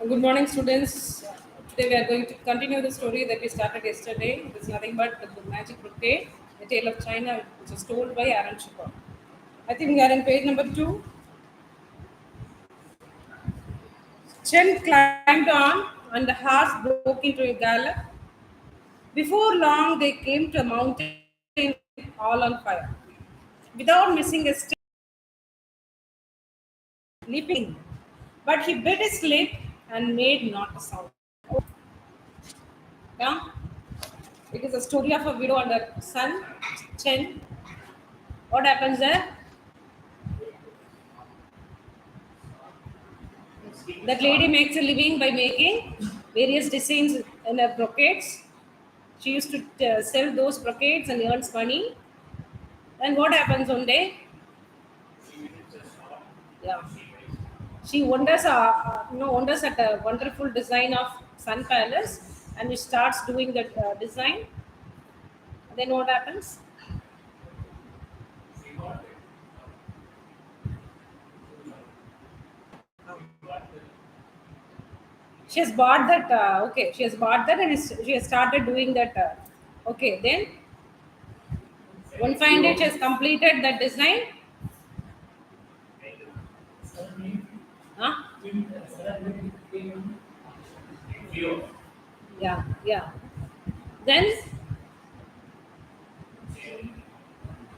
Good morning, students. Today we are going to continue the story that we started yesterday. It is nothing but the magic brocade, the tale of China, which was told by Aaron Shipper. I think we are in page number 2. Chen climbed on, and the horse broke into a gallop. Before long, they came to a mountain all on fire. Without missing a step, leaping, but he bit his lip and made not a sound. Yeah, it is a story of a widow and her son, Chen. What happens there? That lady makes a living by making various designs in her brocades. She used to sell those brocades and earns money. And what happens one day? Yeah, she wonders at a wonderful design of Sun Palace, and she starts doing that design. Then what happens? She has bought that. Okay, she has bought that, and she has started doing that. Okay, then one fine day she has completed that design. Huh? Yeah, yeah. Then,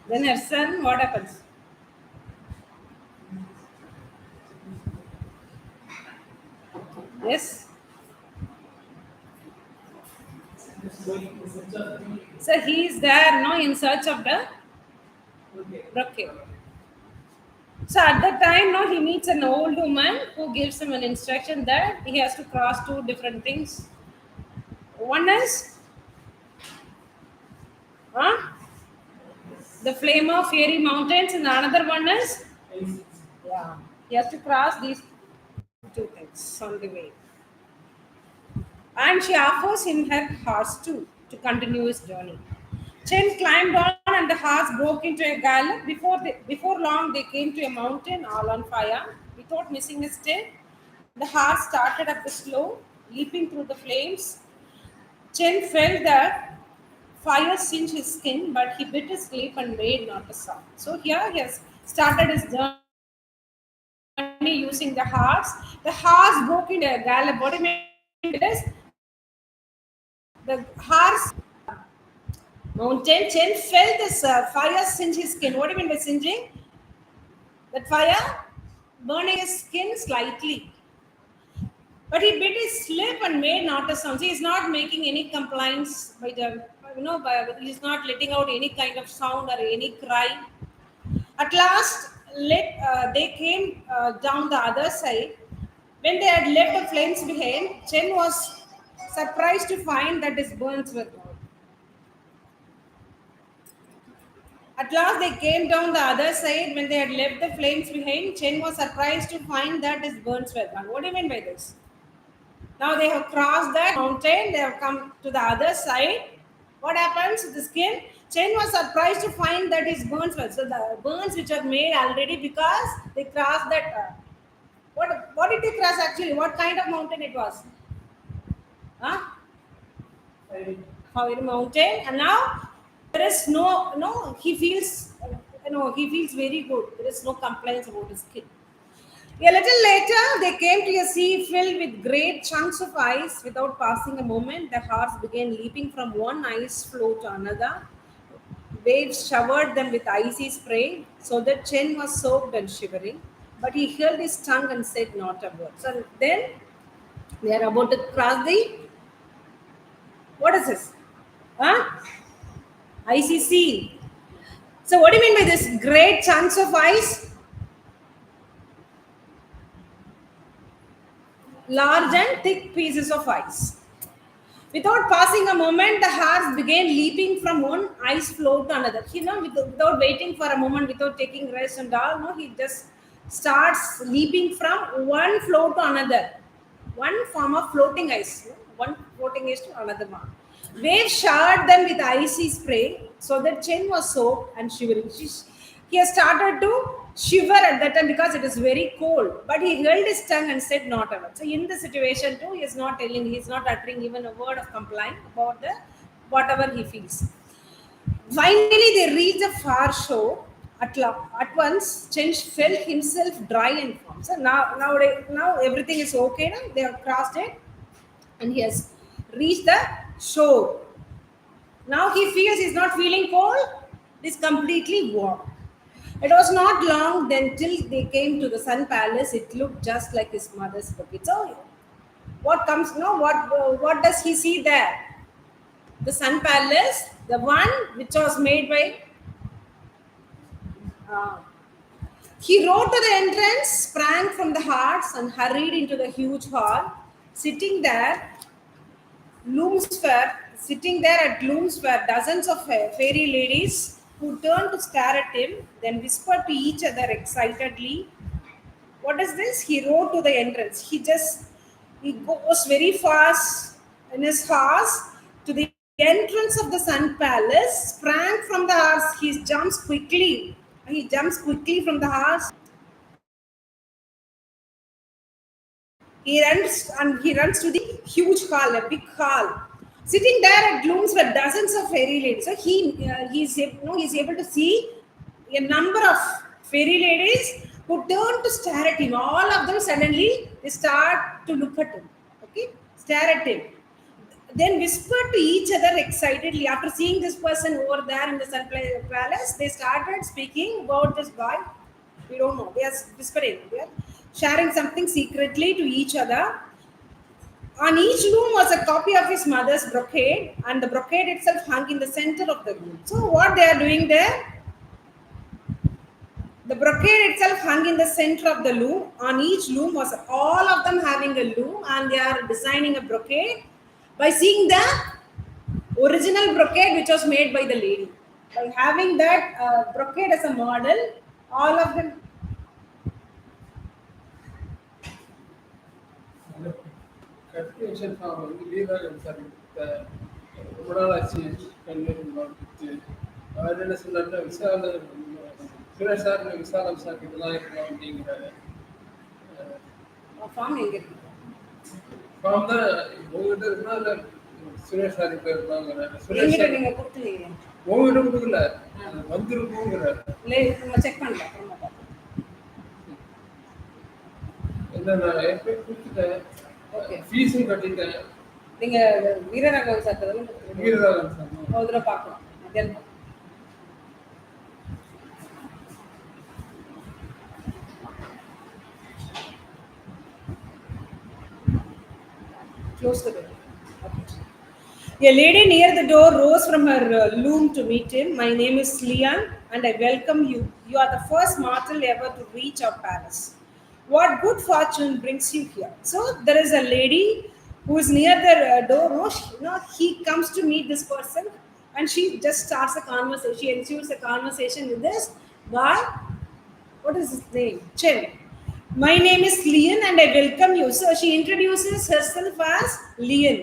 then her son, what happens? Yes. So he is there, no, in search of the brocade. So at that time, no, he meets an old woman who gives him an instruction that he has to cross two different things. One is, huh, the flame of fairy mountains, and another one is, yeah, he has to cross these two things on the way. And she offers him her horse too to continue his journey. Chen climbed on, and the horse broke into a gallop. Before long, they came to a mountain all on fire. Without missing a step, the horse started up the slope, leaping through the flames. Chen felt that fire singed his skin, but he bit his lip and made not a sound. So here he has started his journey using the horse. The horse broke into a gallop. What do you mean by this? The horse mountain Chen felt this fire singe his skin. What do you mean by singeing? That fire burning his skin slightly. But he bit his lip and made not a sound. He is not making any complaints by the he's not letting out any kind of sound or any cry. At last, they came down the other side. When they had left the flames behind, Chen was surprised to find that his burns were gone. At last, they came down the other side. When they had left the flames behind, Chen was surprised to find that his burns were gone. What do you mean by this? Now they have crossed that mountain, they have come to the other side. What happens to the skin? Chen was surprised to find that his burns were. So the burns which are made already because they crossed that. What did they cross actually? What kind of mountain it was? Huh? Fiery mountain. And now there is no. He feels he feels very good. There is no complaints about his skin. A little later, they came to a sea filled with great chunks of ice. Without passing a moment, the horse began leaping from one ice floe to another. Waves showered them with icy spray, so that Chen was soaked and shivering. But he held his tongue and said not a word. So then they are about to cross the, what is this? Huh? Icy sea. So what do you mean by this great chunks of ice? Large and thick pieces of ice. Without passing a moment, the horse began leaping from one ice floe to another. Without waiting for a moment, without taking rest and all, no, he just starts leaping from one floe to another. One form of floating ice, one floating ice to another one. Waves showered them with icy spray, so that Chen was soaked and shivering. He has started to shiver at that time because it is very cold. But he held his tongue and said not a word. So in the situation too, he is not telling, he is not uttering even a word of complaint about the whatever he feels. Finally, they reached the far shore. At once, Chench felt himself dry and firm. So now everything is okay. Now they have crossed it, and he has reached the shore. Now he feels he's not feeling cold. It is completely warm. It was not long then till they came to the sun palace. It looked just like his mother's bucket. So, what comes? No, what does he see there? The sun palace, the one which was made by. Uh, he rode to the entrance, sprang from the hearts, and hurried into the huge hall. Sitting there, sitting there at looms were dozens of fairy ladies who turned to stare at him, then whispered to each other excitedly. What is this? He rode to the entrance. He goes very fast in his horse to the entrance of the sun palace, sprang from the horse. He jumps quickly. He jumps quickly from the horse. He runs to the huge hall, a big hall. Sitting there at glooms were dozens of fairy ladies. So he's able to see a number of fairy ladies who turn to stare at him. All of them suddenly they start to look at him. Okay, stare at him. Then whispered to each other excitedly. After seeing this person over there in the sun palace, they started speaking about this boy. We don't know. They are whispering. They are sharing something secretly to each other. On each loom was a copy of his mother's brocade, and the brocade itself hung in the center of the room. So, what they are doing there? The brocade itself hung in the center of the loom. On each loom was all of them having a loom, and they are designing a brocade by seeing the original brocade which was made by the lady. By having that brocade as a model, all of them. Confusion form வந்து லீலாக sir ரொம்ப நாள் ஆச்சு கல்லூரி மாவட்டத்து அவர் என்ன சொன்னார்னா Suresh sir விசாலம் sir இதெல்லாம் இருக்கலாம் அப்படிங்கிறாரு. ஃபார்ம் எங்க இருக்கு? ஃபார்ம் தான் உங்ககிட்ட இருந்தா இல்லை சுரேஷ் சார் கிட்ட இருந்தாங்கிறாரு. சுரேஷ் சார் நீங்க கொடுத்தீங்க உங்ககிட்ட கொடுக்கல வந்துருக்குங்கிறாரு. செக் பண்ணல. இல்லை நான் எப்படி கொடுத்துட்டேன். ஓகே ஃபீஸும் கட்டிட்டேன். நீங்க வீரராகவன் சார் வீரராகவன் சார் ஒரு தடவை பார்க்கலாம். மத்தியானம் close the door. A lady near the door rose from her loom to meet him. My name is Leon and I welcome you. You are the first mortal ever to reach our palace. What good fortune brings you here? So there is a lady who is near the door. He comes to meet this person and she just starts a conversation. She ensues a conversation with this guy. What is his name? Chen. My name is Leon and I welcome you. So she introduces herself as Leon.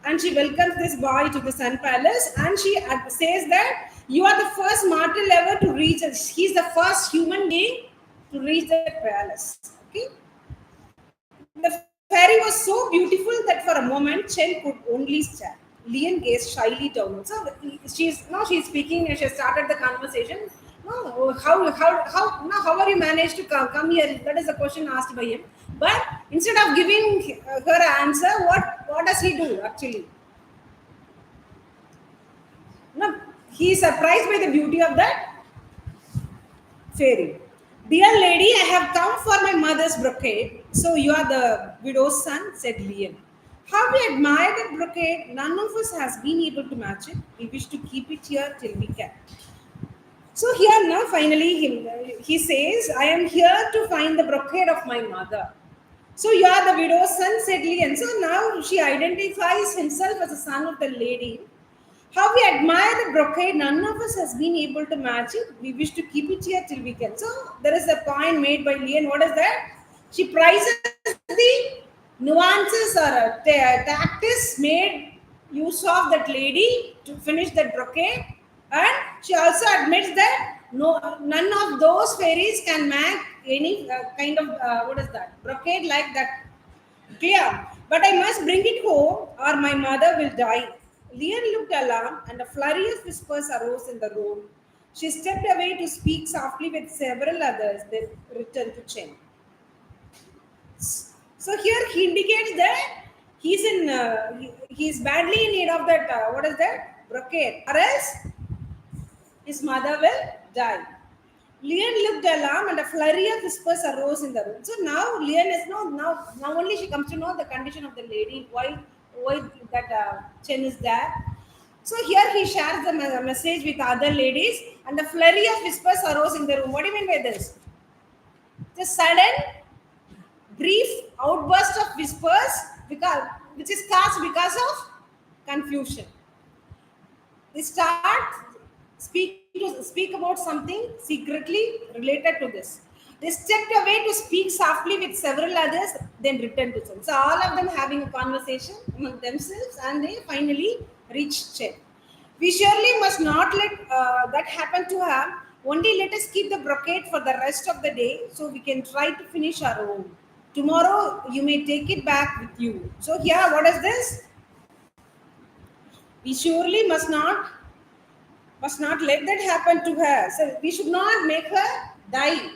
And she welcomes this boy to the Sun Palace and she says that you are the first mortal ever to reach us. He's the first human being to reach the palace. Okay? The fairy was so beautiful that for a moment Chen could only stare. Leon gazed shyly downward. So she's speaking and she started the conversation. No, how are you managed to come here? That is the question asked by him. But instead of giving her answer, what does he do actually? No, he is surprised by the beauty of that fairy. Dear lady, I have come for my mother's brocade. So you are the widow's son, said Leon. How we admire that brocade. None of us has been able to match it. We wish to keep it here till we can. So here now, finally, he says, I am here to find the brocade of my mother. So you are the widow's son, said Leon. So now she identifies himself as the son of the lady. How we admire the brocade, none of us has been able to match it. We wish to keep it here till we can. So there is a point made by Leon. What is that? She prizes the nuances or tactics made use of that lady to finish that brocade. And she also admits that No, none of those fairies can make any kind of what is that brocade like that. Clear. But I must bring it home or my mother will die. Leon looked alarmed and a flurry of whispers arose in the room. She stepped away to speak softly with several others, then returned to Chen. So here he indicates that he's badly in need of that what is that brocade, or else his mother will die. Leon looked alarmed and a flurry of whispers arose in the room. So now Leon is now only she comes to know the condition of the lady, why that Chen is there. So here he shares the message with other ladies and the flurry of whispers arose in the room. What do you mean by this? The sudden brief outburst of whispers because which is caused because of confusion. They start speak about something secretly related to this. They stepped away to speak softly with several others, then returned to Chen. So all of them having a conversation among themselves, and they finally reached Chen. We surely must not let that happen to her. Only let us keep the brocade for the rest of the day, so we can try to finish our own. Tomorrow you may take it back with you. So here, what is this? We surely must not let that happen to her. So we should not make her die.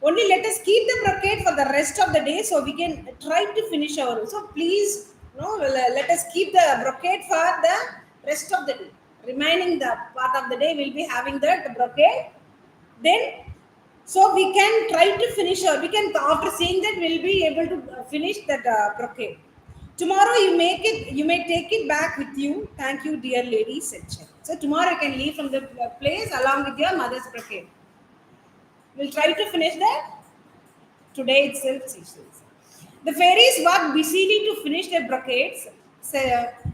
Only let us keep the brocade for the rest of the day so we can try to finish our own. So please, no, let us keep the brocade for the rest of the day. Remaining the part of the day, we'll be having the brocade. Then, so we can try to finish our. We can after seeing that we'll be able to finish that brocade. Tomorrow you may take it back with you. Thank you, dear lady, said Chen. So tomorrow you can leave from the place along with your mother's brocade. We'll try to finish that today itself, she says. The fairies worked busily to finish their brocades. So,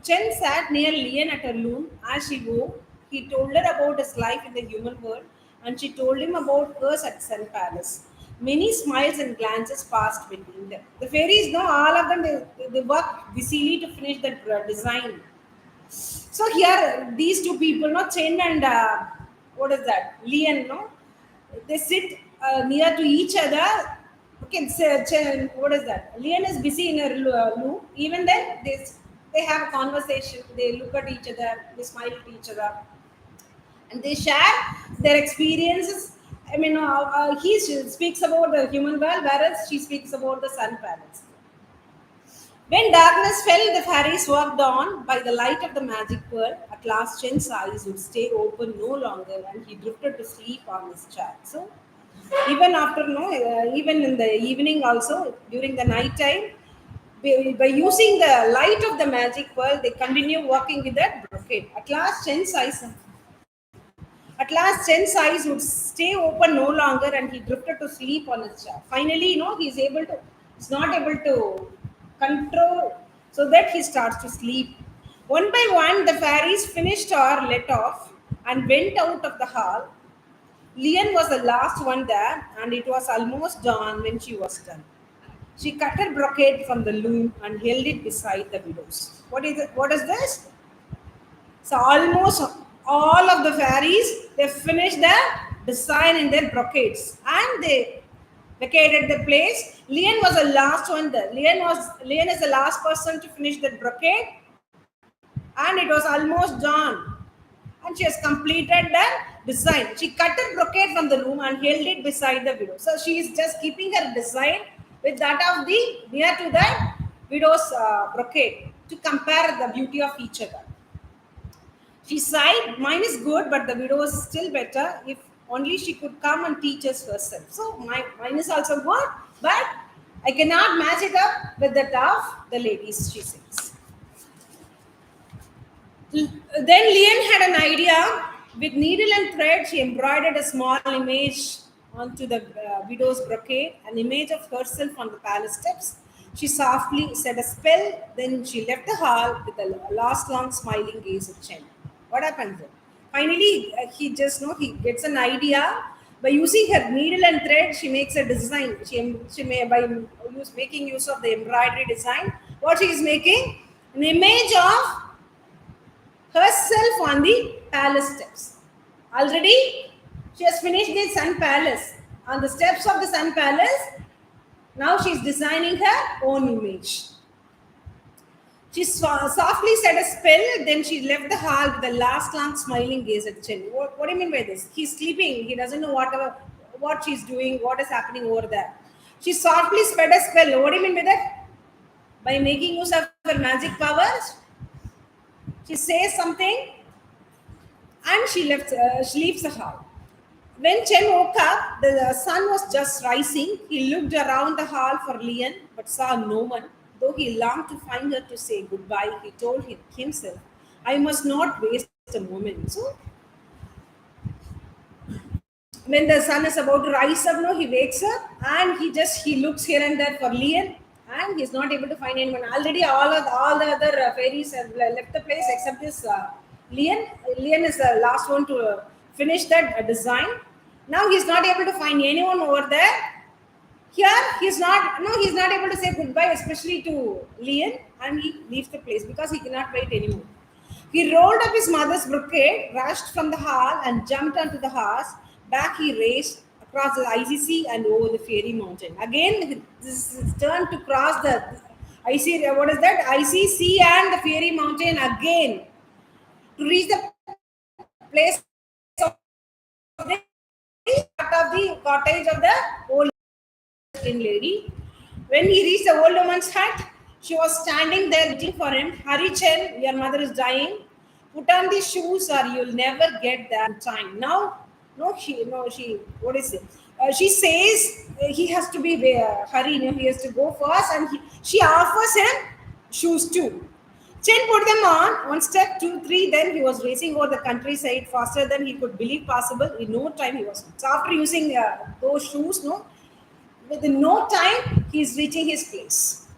Chen sat near Lian at her loom. As she wove, he told her about his life in the human world, and she told him about hers at Sun Palace. Many smiles and glances passed between them. The fairies, no, all of them, they worked busily to finish the design. So here, these two people, no, Chen and what is that, Lian, no, they sit near to each other. Okay, so, what is that? Lian is busy in her loop. Even then, they have a conversation. They look at each other. They smile at each other, and they share their experiences. I mean, he speaks about the human world, whereas she speaks about the sun planets. When darkness fell, the fairies walked on by the light of the magic pearl. At last, Chen's eyes would stay open no longer, and he drifted to sleep on his chair. So, even after no, even in the evening, also during the night time, by using the light of the magic pearl, they continue walking with that brocade. At last, Chen's eyes would stay open no longer, and he drifted to sleep on his chair. Finally, he's not able to control, so that he starts to sleep. One by one, the fairies finished or let off and went out of the hall. Lian was the last one there, and it was almost dawn when she was done. She cut her brocade from the loom and held it beside the widow's. What is it? What is this? So almost all of the fairies they finished their design in their brocades and they vacated the place. Lian was the last one there. Lian is the last person to finish the brocade, and it was almost done. And she has completed the design. She cut her brocade from the loom and held it beside the widow. So she is just keeping her design with that of the near to the widow's brocade to compare the beauty of each other. She sighed, mine is good, but the widow is still better. If only she could come and teach us herself. So mine is also good, but I cannot match it up with that of the ladies, she says. Then Lian had an idea. With needle and thread, she embroidered a small image onto the widow's brocade, an image of herself on the palace steps. She softly said a spell, then she left the hall with a last long smiling gaze at Chen. What happened then? Finally, he gets an idea. By using her needle and thread, she makes a design. She may making use of the embroidery design. What she is making? An image of herself on the palace steps. Already She has finished the sun palace. On the steps of the sun palace, now she's designing her own image. She softly said a spell, then she left the hall with a last long smiling gaze at Chen. What do you mean by this? He's sleeping. He doesn't know what she's doing, what is happening over there. She softly spread a spell. What do you mean by that? By making use of her magic powers, she says something and she leaves the hall. When Chen woke up, the sun was just rising. He looked around the hall for Lian but saw no one. Though he longed to find her to say goodbye, he told himself, I must not waste a moment. So, when the sun is about to rise up, no, he wakes up and he looks here and there for Lian and he's not able to find anyone. Already, all the other fairies have left the place except this Lian. Lian is the last one to finish that design. Now he's not able to find anyone over there. Here he's not able to say goodbye, especially to Lian, and he leaves the place because he cannot wait anymore. He rolled up his mother's brocade, rushed from the hall, and jumped onto the horse. Back he raced across the icy sea and over the fairy mountain. Again, this is his turn to cross the icy. What is that? Icy sea and the fairy mountain again to reach the place of the part of the cottage of the old lady. When he reached the old woman's hut, she was standing there waiting for him. Hurry, Chen, your mother is dying. Put on these shoes or you'll never get there in time. Now, what is it? She says he has to be hurry, he has to go first, and she offers him shoes too. Chen put them on, one step, two, three, then he was racing over the countryside faster than he could believe possible. In no time, he was. So after using those shoes, within no time, he is reaching his place.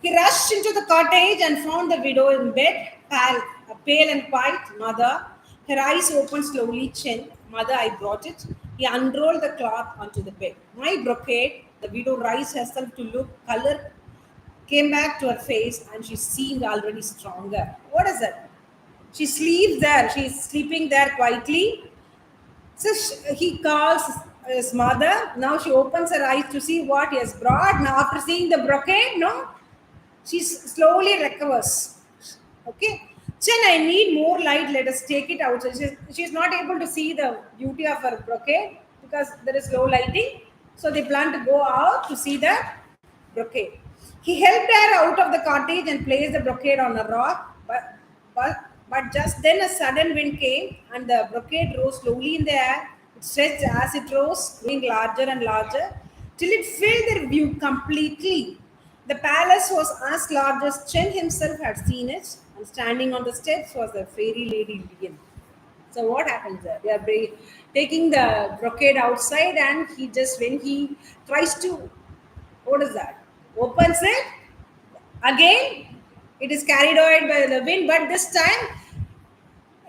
He rushed into the cottage and found the widow in bed, pale and quiet. Mother, her eyes opened slowly. Chen, mother, I brought it. He unrolled the cloth onto the bed. My brocade, the widow raised herself to look. Color came back to her face and she seemed already stronger. What is it? She sleeps there. She's sleeping there quietly. So he calls his mother. Now she opens her eyes to see what he has brought. Now after seeing the brocade, she slowly recovers. Okay. Chen, I need more light. Let us take it out. So she's not able to see the beauty of her brocade because there is low lighting. So they plan to go out to see the brocade. He helped her out of the cottage and placed the brocade on a rock. But just then a sudden wind came and the brocade rose slowly in the air. It stretched as it rose, growing larger and larger till it filled their view completely. The palace was as large as Chen himself had seen it, and standing on the steps was the fairy lady Lian. So what happens there? They are taking the brocade outside, and when he tries to, what is that? Opens it again. It is carried away by the wind, but this time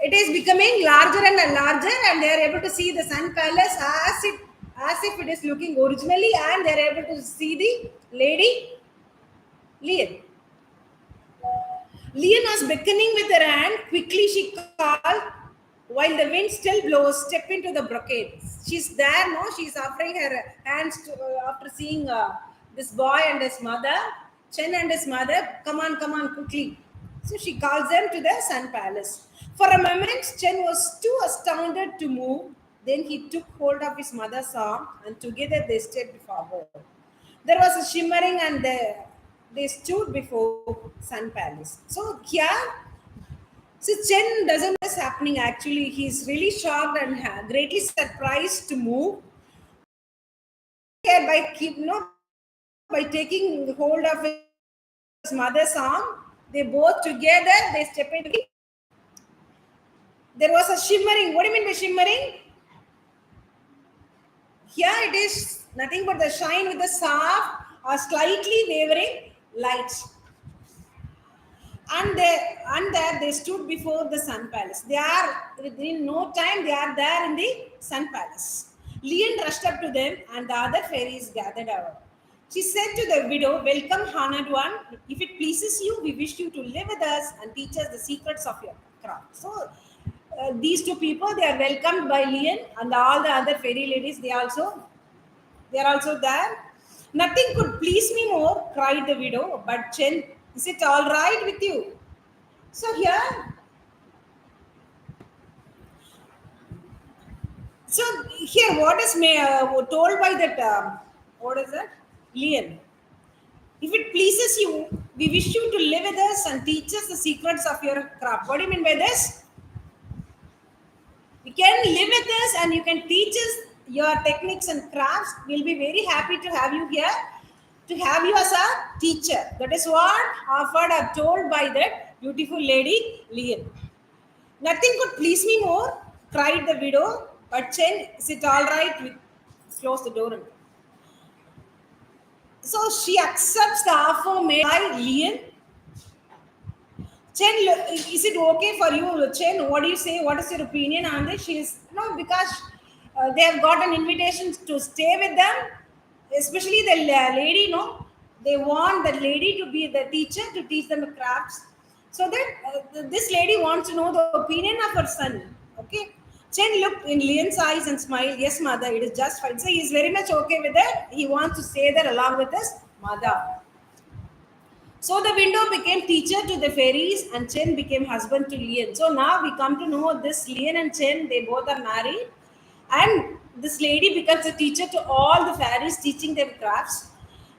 it is becoming larger and larger, and they are able to see the sun palace as if it is looking originally, and they are able to see the lady Lian. Lian was beckoning with her hand. Quickly she called, while the wind still blows, step into the brocade. She's there, she's offering her hands to, after seeing this boy and his mother, Chen and his mother, come on, quickly. So she calls them to the sun palace. For a moment, Chen was too astounded to move. Then he took hold of his mother's arm and together they stepped forward. There was a shimmering and they stood before sun palace. So here, Chen doesn't know what's happening actually. He's really shocked and greatly surprised to move. Here by taking hold of his mother's arm, they both together they step into. There was a shimmering. What do you mean by shimmering? Here it is nothing but the shine with the soft or slightly wavering lights. And there they stood before the sun palace. They are within no time they are there in the sun palace. Lian rushed up to them and the other fairies gathered around. She said to the widow, welcome, honored one. If it pleases you, we wish you to live with us and teach us the secrets of your craft. So these two people, they are welcomed by Lian and all the other fairy ladies. They are also there. Nothing could please me more, cried the widow. But Chen, is it all right with you? So here, so here, what is told by that? What is that? Lian. If it pleases you, we wish you to live with us and teach us the secrets of your craft. What do you mean by this? You can live with us and you can teach us your techniques and crafts. We'll be very happy to have you here, to have you as a teacher. That is what offered or told by that beautiful lady, Lian. Nothing could please me more, cried the widow. But Chen, is it all right? We close the door. So she accepts the offer made by Lian. Chen, is it okay for you, Chen? What do you say? What is your opinion on this? She is no, because they have got an invitation to stay with them, especially the lady. No, they want the lady to be the teacher to teach them the crafts. So that this lady wants to know the opinion of her son. Okay, Chen looked in Lian's eyes and smiled. Yes, mother, it is just fine. So he is very much okay with it. He wants to stay there along with his mother. So the window became teacher to the fairies and Chen became husband to Lian. So now we come to know this Lian and Chen, they both are married. And this lady becomes a teacher to all the fairies, teaching them crafts.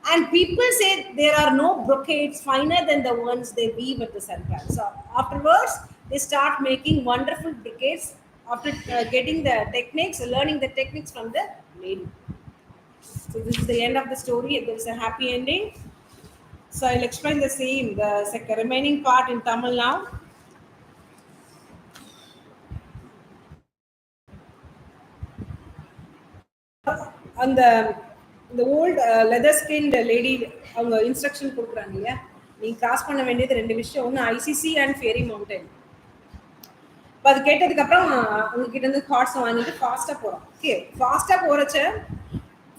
And people say there are no brocades finer than the ones they weave at the sun palace. So afterwards, they start making wonderful brocades after getting the techniques, learning the techniques from the lady. So this is the end of the story. There is a happy ending. So I'll explain the same, the remaining part in Tamil now. அந்த இந்த old leather skint lady அவங்க instruction கொடுக்குறாங்க இல்லையா, நீங்க cross பண்ண வேண்டியது ரெண்டு விஷயம். ஒன்று ஐசிசி அண்ட் ஃபேரி மவுண்டன். இப்போ அது கேட்டதுக்கு அப்புறம் உங்ககிட்ட இருந்து ஹார்ட்ஸ் வாங்கிட்டு ஃபாஸ்ட்டாக போகிறோம். ஓகே, ஃபாஸ்ட்டாக போகிறச்ச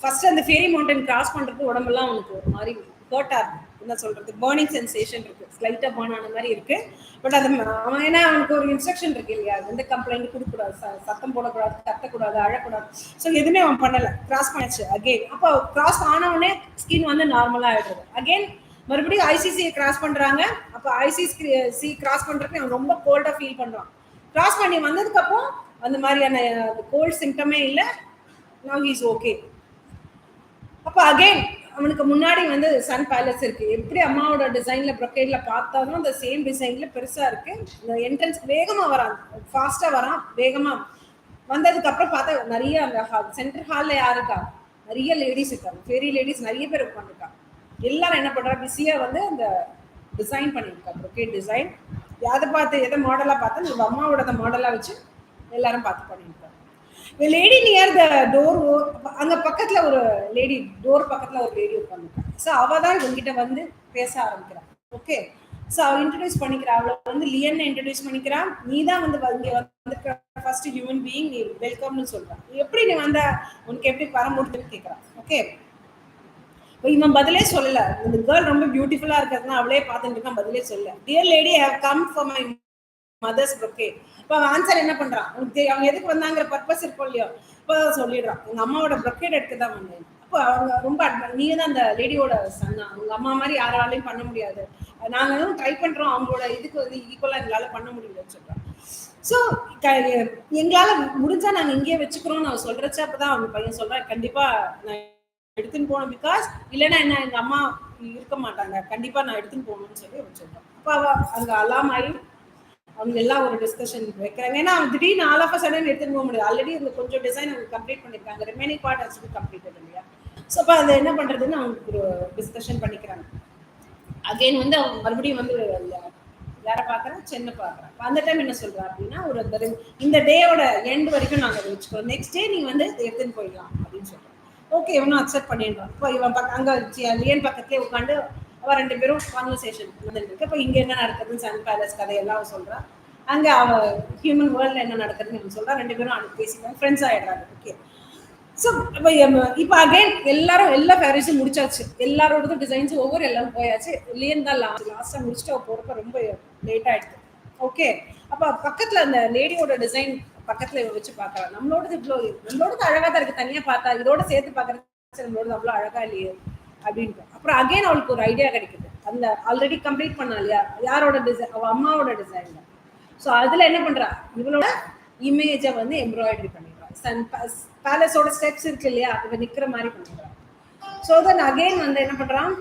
ஃபர்ஸ்ட் அந்த ஃபேரி மவுண்டன் கிராஸ் பண்ணுறது உடம்பெல்லாம் அவனுக்கு ஒரு மாதிரி ஹர்ட்டாக இருக்கும். என்ன சொல்றது, பேர்னிங் சென்சேஷன் இருக்கு, ஸ்லைட்டா பர்ன் ஆன மாதிரி இருக்கு. பட் அது அவன் ஏன்னா அவனுக்கு ஒரு இன்ஸ்ட்ரக்ஷன் இருக்கு இல்லையா, எந்த கம்ப்ளைண்ட் கொடுக்கக்கூடாது, சத்தம் போடக்கூடாது, கத்தக்கூடாது, அழக்கூடாது. ஸோ எதுவுமே அவன் பண்ணல, கிராஸ் பண்ணிச்சு. அகெயின் அப்போ கிராஸ் ஆனவுடனே ஸ்கின் வந்து நார்மலா ஆயிடுது. அகெயின் மறுபடியும் ஐசிசியை கிராஸ் பண்றாங்க. அப்போ ஐசிசி கிராஸ் பண்றதுக்கு அவன் ரொம்ப கோல்டா ஃபீல் பண்றான். கிராஸ் பண்ணி வந்ததுக்கு அப்புறம் அந்த மாதிரியான கோல்ட் சிம்டமே இல்லை. Now he's okay. அப்போ அகெயின் அவனுக்கு முன்னாடி வந்து சன் பேலஸ் இருக்கு. எப்படி அம்மாவோட டிசைன்ல ப்ரொக்கேட்ல பார்த்தாலும் அந்த சேம் டிசைன்ல பெருசா இருக்கு. இந்த என்ட்ரன்ஸ் வேகமா வரான், ஃபாஸ்டா வரான். வேகமா வந்ததுக்கு அப்புறம் பார்த்தா நிறைய அந்த சென்டர் ஹால்ல யாருக்கா நிறைய லேடிஸ் இருக்காங்க, ஃபேரி லேடிஸ் நிறைய பேர் உட்காந்துருக்காங்க. எல்லாரும் என்ன பண்றா, பிஸியா வந்து அந்த டிசைன் பண்ணியிருக்காங்க, ப்ரொக்கேட் டிசைன். எதை பார்த்து எதை மாடலா பார்த்து நம்ம அம்மாவோட மாடலா வச்சு எல்லாரும் பார்த்து பண்ணியிருக்காங்க. The lady near the door, அங்க பக்கத்துல ஒரு லேடி, டோர் பக்கத்துல ஒரு லேடி உட்காந்துருக்காங்க. ஸோ அவ தான் இவங்கிட்ட வந்து பேச ஆரம்பிக்கிறான். ஓகே, ஸோ அவ இன்ட்ரடியூஸ் பண்ணிக்கிறா. அவளை வந்து லியன் இன்ட்ரடியூஸ் பண்ணிக்கிறான். நீ தான் வந்து இங்க வந்து ஃபர்ஸ்ட் ஹியூமன் பீயிங், நீ வெல்கம்னு சொல்றான். எப்படி நீ வந்த, உனக்கு எப்படி வர முடியுதுன்னு கேட்கறான். ஓகே, இவன் பதிலே சொல்லல. இந்த கேர்ள் ரொம்ப பியூட்டிஃபுல்லா இருக்கிறதுனா அவளே பார்த்துட்டு இருக்கான், பதிலே சொல்லல. Dear lady, I have come for my mother's bouquet. இப்போ ஆன்சர் என்ன பண்றான், அவங்க எதுக்கு வந்தாங்கிற பர்பஸ் இருக்கும் இல்லையோ, இப்போ சொல்லிடுறான், எங்க அம்மாவோட புக்கேட் எடுக்க தான் வந்தேன். அப்போ அவங்க ரொம்ப நீங்க தான் அந்த லேடியோட சன்னா, உங்க அம்மா மாதிரி யாராலையும் பண்ண முடியாது, நாங்களும் ட்ரை பண்றோம், அவங்களோட இதுக்கு வந்து ஈக்குவலா எங்களால பண்ண முடியலன்னு சொல்றான். ஸோ எங்களால முடிஞ்சா நாங்க இங்கேயே வச்சுக்கிறோம் நான் சொல்றச்ச. அப்பதான் அவங்க பையன் சொல்றான், கண்டிப்பா நான் எடுத்துன்னு போகணும், பிகாஸ் இல்லைன்னா என்ன எங்க அம்மா இருக்க மாட்டாங்க, கண்டிப்பா நான் எடுத்துன்னு போகணும்னு சொல்லி வச்சிருக்கோம். அப்போ அவ அங்க அலாம் ஆகி அவங்க எல்லாம் ஒரு டிஸ்கஷன் வைக்கிறாங்க. ஏன்னா அவங்க திடீர்னு ஆல் ஆஃப் அ சடன் எடுத்துட்டு போக முடியாது. ஆல்ரெடி இந்த கொஞ்சம் டிசைன் அவங்க கம்ப்ளீட் பண்ணிருக்காங்க, remaining part has to completed இல்லையா. ஸோ அப்போ அதை என்ன பண்றதுன்னு அவங்க ஒரு டிஸ்கஷன் பண்ணிக்கிறாங்க. அகெயின் வந்து அவங்க மறுபடியும் வந்து யாரை பார்க்குறேன், சென்னை பார்க்குறேன். அந்த டைம் என்ன சொல்றா அப்படின்னா, ஒரு இந்த டேயோட எண்ட் வரைக்கும் நாங்கள் வச்சுக்கிறோம், நெக்ஸ்ட் டே நீங்க வந்து எடுத்துன்னு போயிடலாம் அப்படின்னு சொல்றோம். ஓகே, இவனும் அக்செப்ட் பண்ணிடுறான். இப்போ இவன் அங்க லியன் பக்கத்துலேயே உட்காந்து அவ ரெண்டு பேரும் கான்வர்சேஷன் இருக்கு. இப்போ இங்க என்ன நடக்குதுன்னு சன் பேலஸ் கதையெல்லாம் சொல்றா. அங்க அவ ஹியூமன் வேர்ல்ட்ல என்ன நடக்குதுன்னு சொல்றா. ரெண்டு பேரும் அனுப்பி பேசிக்கிறாங்க, ஃப்ரெண்ட்ஸ் ஆயிடுறாங்க. ஓகே, ஸோ இப்போ அகைன் எல்லாரும் எல்லா ஃபேரிஸும் முடிச்சாச்சு, எல்லாரோடதும் டிசைன்ஸ் ஒவ்வொரு எல்லாரும் போயாச்சு. லியன் தான் லாஸ்டா முடிச்சுட்டு அவ போறப்ப ரொம்ப லேட் ஆயிடுது. ஓகே, அப்ப பக்கத்துல அந்த லேடியோட டிசைன் பக்கத்துல வச்சு பாக்குறா. நம்மளோடது இவ்வளவு நம்மளோடது அழகா தான் இருக்கு. தனியா பார்த்தா இதோட சேர்த்து பாக்குறது நம்மளோடது அவ்வளவு அழகா இல்லையே அப்படின்ட்டு. அப்புறம் அகைன் அவளுக்கு ஒரு ஐடியா கிடைக்குது. அந்த ஆல்ரெடி கம்ப்ளீட் பண்ணா இல்லையா, யாரோட டிசைன், அவ அம்மாவோட டிசைன். ஸோ அதுல என்ன பண்றா, இவளோட இமேஜை வந்து எம்ப்ராய்டரி பண்ணிடுறா. சன் பேலஸோட ஸ்டெப்ஸ் இருக்கு இல்லையா, இவ நிக்கிற மாதிரி பண்ணிடுறா. ஸோ தென் அகைன் வந்து என்ன பண்றான்,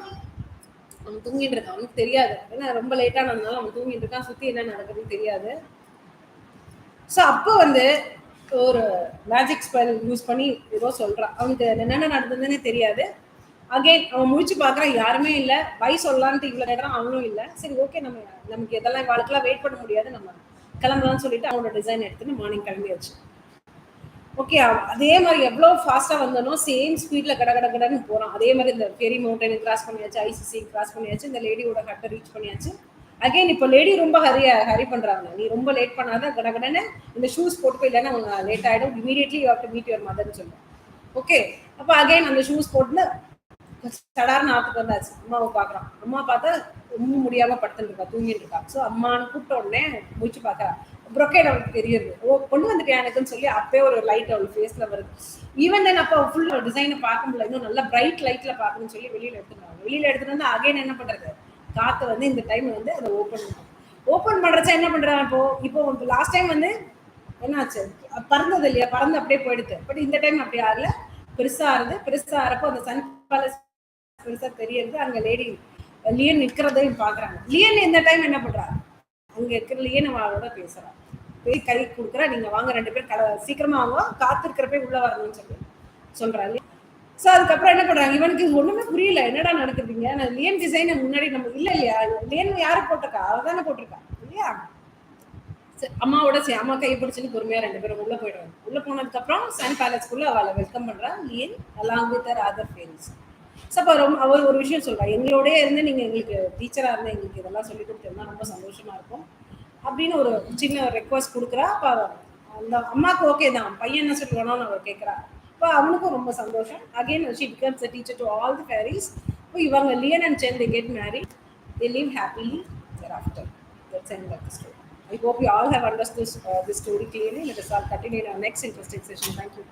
அவன் தூங்கிட்டு இருக்கான். அவனுக்கு தெரியாது, ஏன்னா ரொம்ப லேட்டானதுனால அவன் தூங்கிட்டு இருக்கான். சுத்தி என்ன நடக்குதுன்னு தெரியாது. ஸோ அப்போ வந்து ஒரு மேஜிக் ஸ்பெல் யூஸ் பண்ணி ஏதோ சொல்றான். அவனுக்கு என்னென்ன நடந்ததுன்னே தெரியாது. அகைன் அவன் முழிச்சு பார்க்குறான், யாருமே இல்லை. பை சொல்லலான்ட்டு இவ்வளோ நேரம் அவனும் இல்லை. சரி ஓகே, நமக்கு இதெல்லாம் வாழ்க்கைலாம் வெயிட் பண்ண முடியாது, நம்ம கிளம்பலாம்னு சொல்லிட்டு அவனோட டிசைன் எடுத்துட்டு மார்னிங் கிளம்பியாச்சு. ஓகே, அதே மாதிரி எவ்வளோ ஃபாஸ்ட்டாக வந்தனோ சேம் ஸ்பீடில் கட கட கடன்னு போகிறான். அதே மாதிரி இந்த பெரி மவுண்டன் கிராஸ் பண்ணியாச்சு, ஐசிசி கிராஸ் பண்ணியாச்சு, இந்த லேடியோட ஹட்டை ரீச் பண்ணியாச்சு. அகைன் இப்போ லேடி ரொம்ப ஹரி பண்ணுறாங்க. நீ ரொம்ப லேட் பண்ணாத, கடகடன்னு இந்த ஷூஸ் போட்டு போய், இல்லைன்னா அவங்க லேட் ஆகிடும், immediately you have to meet your மதர்னு சொல்லுவேன். ஓகே, அப்போ அகைன் அந்த ஷூஸ் போட்டு சடார்னு ஆத்துக்கு வந்தாச்சு. அம்மாவை பார்க்குறான். அம்மா பார்த்தா ரொம்ப முடியாமல் படுத்துட்டு இருக்கா, தூங்கிட்டு இருக்கா. ஸோ அம்மான்னு கூப்பிட்ட உடனே முடிச்சு பார்க்குறா. ப்ரொக்கேட் அவளுக்கு தெரியுது. ஓ, கொண்டு வந்துட்டேன் எனக்குன்னு சொல்லி அப்பயே ஒரு லைட் அவள் ஃபேஸில் வருது. ஈவன் தென் அப்போ ஃபுல் டிசைனை பார்க்க முடியல, இன்னும் நல்லா பிரைட் லைட்டில் பார்க்கணும்னு சொல்லி வெளியில் எடுத்துருவாங்க. வெளியில் எடுத்துட்டு வந்து அகைன் என்ன பண்ணுறது, காற்று வந்து இந்த டைம் வந்து அதை ஓப்பன் பண்ணுறச்சா என்ன பண்ணுறான். இப்போ லாஸ்ட் டைம் வந்து என்னாச்சு, பறந்தது இல்லையா, பறந்து அப்படியே போயிடுது. பட் இந்த டைம் அப்படி ஆகல, பெருசா ஆறுது. பெருசா ஆறப்போ அந்த சன் பேலஸ் பெருசா தெரியறது. அங்க லேடி லியன் நிக்கிறதையும் பாக்குறாங்க. லியன் இந்த டைம் என்ன பண்றா, அங்க இருக்கிற லியன் அவளோட பேசுறா. போய் கை கொடுக்குறா, நீங்க வாங்க 2 பேரும் சீக்கிரமா வாங்க, காத்திருக்கிறப்ப உள்ள வரணும்னு சொல்லி சொல்றாங்க. ஸோ அதுக்கப்புறம் என்ன பண்றாங்க, இவனுக்கு ஒண்ணுமே புரியல, என்னடா நடக்குதுங்க. லியன் டிசைனை முன்னாடி நம்ம இல்ல இல்லையா, லியன் யாரு போட்டிருக்கா, அவ தானே போட்டிருக்கா இல்லையா. அம்மாவோட அம்மா கை பிடிச்சுன்னு பொறுமையா 2 பேரும் உள்ள போயிடுவாங்க. உள்ள போனதுக்கு அப்புறம் சன் பேலஸ்க்குள்ள அவளை வெல்கம் பண்றா Lian along with her other fairies. So அப்போ அவர் ஒரு விஷயம் சொல்றா, எங்களோடய இருந்து நீங்க எங்களுக்கு டீச்சரா இருந்து எங்களுக்கு இதெல்லாம் சொல்லி கொடுத்தீங்கன்னா ரொம்ப சந்தோஷமா இருக்கும் அப்படின்னு ஒரு சின்ன ரெக்வஸ்ட் கொடுக்குறா. அப்போ அந்த அம்மாவுக்கு ஓகே தான், பையன் என்ன சொல்லுவானோன்னு அவர் கேட்குறா. இப்போ அவனுக்கும் ரொம்ப சந்தோஷம். Again she becomes a teacher to all the fairies. இப்போ இவங்க Lian and Chen they get married, they live happily thereafter. That's the end of the story. I hope you all have understood this story clearly. Let us all continue in our next interesting session. Thank you.